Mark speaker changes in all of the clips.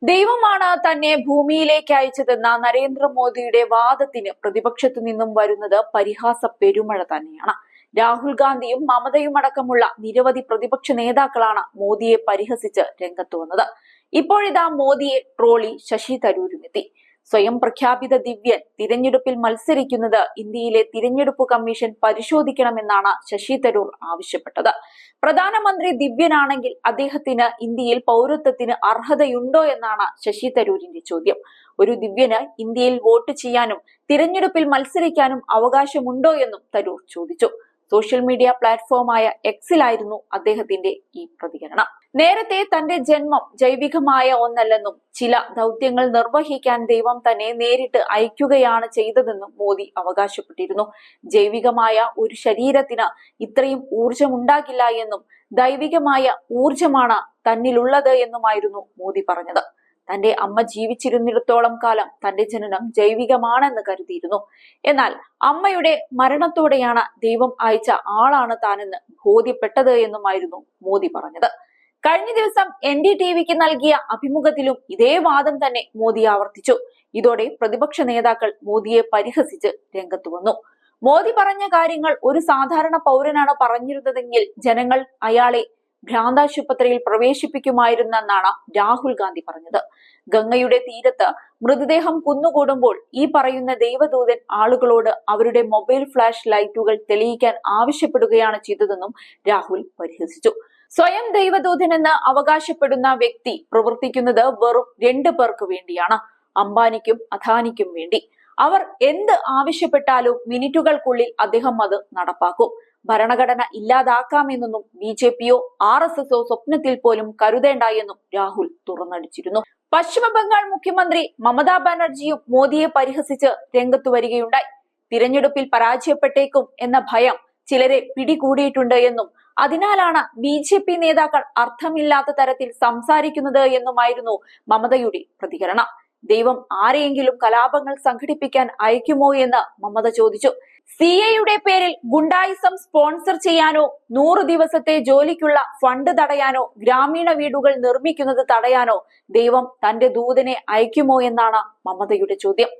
Speaker 1: ദൈവമാണ് തന്നെ ഭൂമിയിലേക്ക് അയച്ചതെന്ന നരേന്ദ്രമോദിയുടെ വാദത്തിന് പ്രതിപക്ഷത്തു നിന്നും വരുന്നത് പരിഹാസ പെരുമഴ തന്നെയാണ്. രാഹുൽ ഗാന്ധിയും മമതയും അടക്കമുള്ള നിരവധി പ്രതിപക്ഷ നേതാക്കളാണ് മോദിയെ പരിഹസിച്ച് രംഗത്തു വന്നത്. ഇപ്പോഴിതാ മോദിയെ ട്രോളി ശശി തരൂരുമെത്തി. സ്വയം പ്രഖ്യാപിത ദിവ്യൻ തിരഞ്ഞെടുപ്പിൽ മത്സരിക്കുന്നത് ഇന്ത്യയിലെ തിരഞ്ഞെടുപ്പ് കമ്മീഷൻ പരിശോധിക്കണമെന്നാണ് ശശി തരൂർ ആവശ്യപ്പെട്ടത്. പ്രധാനമന്ത്രി ദിവ്യനാണെങ്കിൽ അദ്ദേഹത്തിന് ഇന്ത്യയിൽ പൗരത്വത്തിന് അർഹതയുണ്ടോ എന്നാണ് ശശി തരൂരിന്റെ ചോദ്യം. ഒരു ദിവ്യന് ഇന്ത്യയിൽ വോട്ട് ചെയ്യാനും തിരഞ്ഞെടുപ്പിൽ മത്സരിക്കാനും അവകാശമുണ്ടോ എന്നും തരൂർ ചോദിച്ചു. സോഷ്യൽ മീഡിയ പ്ലാറ്റ്ഫോമായ എക്സിലായിരുന്നു അദ്ദേഹത്തിന്റെ ഈ പ്രതികരണം. നേരത്തെ തന്റെ ജന്മം ജൈവികമായ ഒന്നല്ലെന്നും ചില ദൗത്യങ്ങൾ നിർവഹിക്കാൻ ദൈവം തന്നെ നേരിട്ട് അയക്കുകയാണ് ചെയ്തതെന്നും മോദി അവകാശപ്പെട്ടിരുന്നു. ജൈവികമായ ഒരു ശരീരത്തിന് ഇത്രയും ഊർജമുണ്ടാകില്ല എന്നും ദൈവികമായ ഊർജമാണ് തന്നിലുള്ളത് എന്നുമായിരുന്നു മോദി പറഞ്ഞത്. തന്റെ അമ്മ ജീവിച്ചിരുന്നിടത്തോളം കാലം തന്റെ ജനനം ജൈവികമാണെന്ന് കരുതിയിരുന്നു. എന്നാൽ അമ്മയുടെ മരണത്തോടെയാണ് ദൈവം അയച്ച ആളാണ് താനെന്ന് ബോധ്യപ്പെട്ടത് എന്നുമായിരുന്നു മോദി പറഞ്ഞത്. കഴിഞ്ഞ ദിവസം NDTVക്ക് നൽകിയ അഭിമുഖത്തിലും ഇതേ വാദം തന്നെ മോദി ആവർത്തിച്ചു. ഇതോടെ പ്രതിപക്ഷ നേതാക്കൾ മോദിയെ പരിഹസിച്ച് രംഗത്തു വന്നു. മോദി പറഞ്ഞ കാര്യങ്ങൾ ഒരു സാധാരണ പൗരനാണ് പറഞ്ഞിരുന്നതെങ്കിൽ ജനങ്ങൾ അയാളെ ഭ്രാന്താശുപത്രിയിൽ പ്രവേശിപ്പിക്കുമായിരുന്നെന്നാണ് രാഹുൽ ഗാന്ധി പറഞ്ഞത്. ഗംഗയുടെ തീരത്ത് മൃതദേഹം കുന്നുകൂടുമ്പോൾ ഈ പറയുന്ന ദൈവദൂതൻ ആളുകളോട് അവരുടെ മൊബൈൽ ഫ്ലാഷ് ലൈറ്റുകൾ തെളിയിക്കാൻ ആവശ്യപ്പെടുകയാണ് ചെയ്തതെന്നും രാഹുൽ പരിഹസിച്ചു. സ്വയം ദൈവദൂതനെന്ന് അവകാശപ്പെടുന്ന വ്യക്തി പ്രവർത്തിക്കുന്നത് വെറും 2 പേർക്ക് വേണ്ടിയാണ്, അംബാനിക്കും അദാനിക്കും വേണ്ടി. അവർ എന്ത് ആവശ്യപ്പെട്ടാലും മിനിറ്റുകൾക്കുള്ളിൽ അദ്ദേഹം അത് നടപ്പാക്കും. ഭരണഘടന ഇല്ലാതാക്കാമെന്നൊന്നും BJPയോ RSSോ സ്വപ്നത്തിൽ പോലും കരുതേണ്ട എന്നും രാഹുൽ തുറന്നടിച്ചിരുന്നു. പശ്ചിമ ബംഗാൾ മുഖ്യമന്ത്രി മമതാ ബാനർജിയും മോദിയെ പരിഹസിച്ച് രംഗത്തു വരികയുണ്ടായി. തിരഞ്ഞെടുപ്പിൽ പരാജയപ്പെട്ടേക്കും എന്ന ഭയം ചിലരെ പിടികൂടിയിട്ടുണ്ട് എന്നും അതിനാലാണ് BJP നേതാക്കൾ അർത്ഥമില്ലാത്ത തരത്തിൽ സംസാരിക്കുന്നത് എന്നുമായിരുന്നു മമതയുടെ പ്രതികരണം. ദൈവം ആരെയെങ്കിലും കലാപങ്ങൾ സംഘടിപ്പിക്കാൻ അയക്കുമോ എന്ന് മമത ചോദിച്ചു. CAയുടെ പേരിൽ ഗുണ്ടായിസം സ്പോൺസർ ചെയ്യാനോ 100 ദിവസത്തെ ജോലിക്കുള്ള ഫണ്ട് തടയാനോ ഗ്രാമീണ വീടുകൾ നിർമ്മിക്കുന്നത് തടയാനോ ദൈവം തന്റെ ദൂതനെ അയക്കുമോ എന്നാണ് മമതയുടെ ചോദ്യം.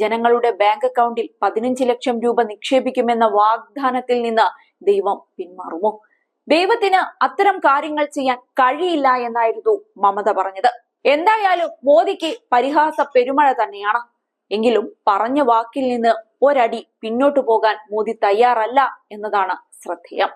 Speaker 1: ജനങ്ങളുടെ ബാങ്ക് അക്കൗണ്ടിൽ 15 ലക്ഷം രൂപ നിക്ഷേപിക്കുമെന്ന വാഗ്ദാനത്തിൽ നിന്ന് ദൈവം പിന്മാറുമോ? ദൈവത്തിന് അത്തരം കാര്യങ്ങൾ ചെയ്യാൻ കഴിയില്ല എന്നായിരുന്നു മമത പറഞ്ഞത്. എന്തായാലും മോദിക്ക് പരിഹാസ പെരുമഴ തന്നെയാണ്. എങ്കിലും പറഞ്ഞ വാക്കിൽ നിന്ന് ഒരടി പിന്നോട്ടു പോകാൻ മോദി തയ്യാറല്ല എന്നതാണ് ശ്രദ്ധേയം.